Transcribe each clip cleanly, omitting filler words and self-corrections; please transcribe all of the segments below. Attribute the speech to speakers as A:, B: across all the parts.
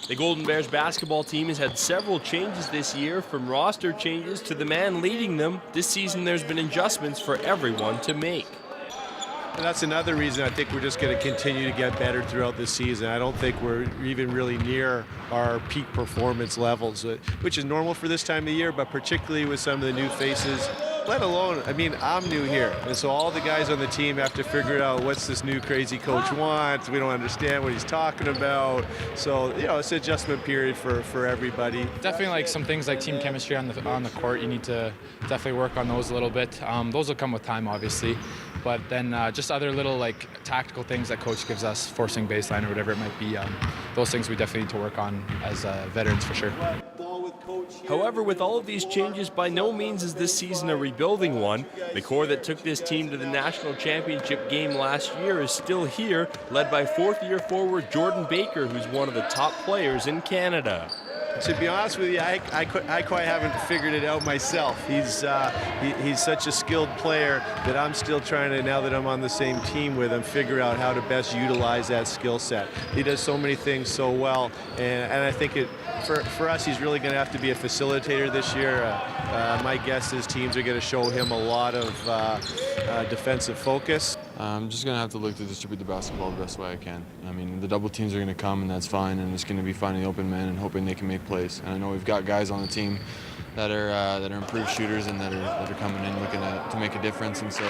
A: The Golden Bears basketball team has had several changes this year, from roster changes to the man leading them. This season there's been adjustments for everyone to make.
B: And that's another reason I think we're just going to continue to get better throughout this season. I don't think we're even really near our peak performance levels, which is normal for this time of year, but particularly with some of the new faces, let alone, I mean, I'm new here. And so all the guys on the team have to figure out what's this new crazy coach wants. We don't understand what he's talking about. So, you know, it's an adjustment period for everybody.
C: Definitely like some things like team chemistry on the court. You need to definitely work on those a little bit. Those will come with time, obviously. But then just other little like tactical things that coach gives us, forcing baseline or whatever it might be. Those things we definitely need to work on as veterans for sure.
A: However, with all of these changes, by no means is this season a rebuilding one. The core that took this team to the national championship game last year is still here, led by fourth-year forward Jordan Baker, who's one of the top players in Canada.
B: To be honest with you, I quite haven't figured it out myself. He's such a skilled player that I'm still trying to, now that I'm on the same team with him, figure out how to best utilize that skill set. He does so many things so well, and I think for us, he's really going to have to be a facilitator this year. My guess is teams are going to show him a lot of defensive focus.
D: I'm just going to have to look to distribute the basketball the best way I can. I mean, the double teams are going to come, and that's fine, and it's going to be finding the open man and hoping they can make plays. And I know we've got guys on the team that are improved shooters and that are coming in looking to make a difference. And so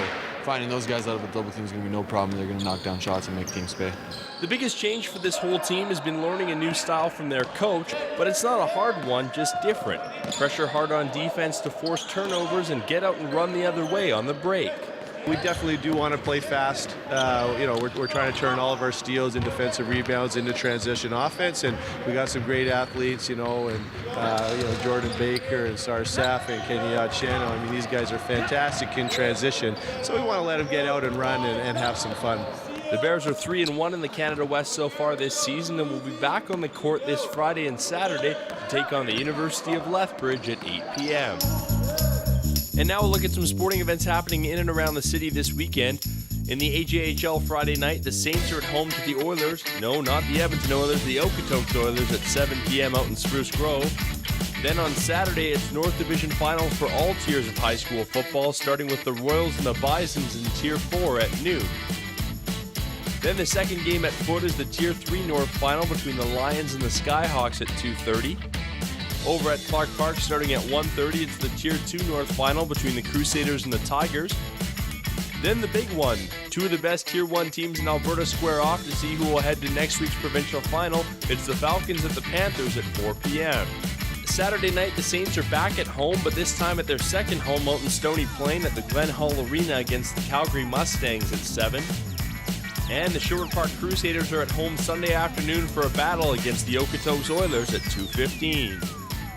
D: finding those guys out of the double team is going to be no problem. They're going to knock down shots and make teams pay.
A: The biggest change for this whole team has been learning a new style from their coach, but it's not a hard one, just different. Pressure hard on defense to force turnovers and get out and run the other way on the break.
B: We definitely do want to play fast. You know, we're trying to turn all of our steals and defensive rebounds into transition offense, and we got some great athletes, you know, and you know, Jordan Baker and Sarsaf and Kenya Chano. I mean, these guys are fantastic in transition, so we want to let them get out and run and have some fun.
A: The Bears are 3-1 in the Canada West so far this season, and will be back on the court this Friday and Saturday to take on the University of Lethbridge at 8 p.m. And now we'll look at some sporting events happening in and around the city this weekend. In the AJHL Friday night, the Saints are at home to the Oilers. No, not the Edmonton Oilers, the Okotoks Oilers at 7 p.m. out in Spruce Grove. Then on Saturday, it's North Division Finals for all tiers of high school football, starting with the Royals and the Bisons in Tier 4 at noon. Then the second game at foot is the Tier 3 North Final between the Lions and the Skyhawks at 2:30. Over at Clark Park, starting at 1:30, it's the Tier 2 North Final between the Crusaders and the Tigers. Then the big one, two of the best Tier 1 teams in Alberta square off to see who will head to next week's provincial final. It's the Falcons at the Panthers at 4 p.m. Saturday night, the Saints are back at home, but this time at their second home out in Stony Plain at the Glen Hull Arena against the Calgary Mustangs at 7. And the Sherwood Park Crusaders are at home Sunday afternoon for a battle against the Okotoks Oilers at 2:15.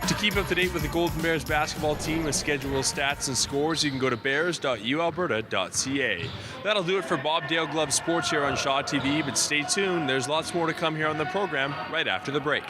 A: To keep up to date with the Golden Bears basketball team with schedule, stats, and scores, you can go to bears.ualberta.ca. That'll do it for Bob Dale Glove Sports here on Shaw TV, but stay tuned. There's lots more to come here on the program right after the break.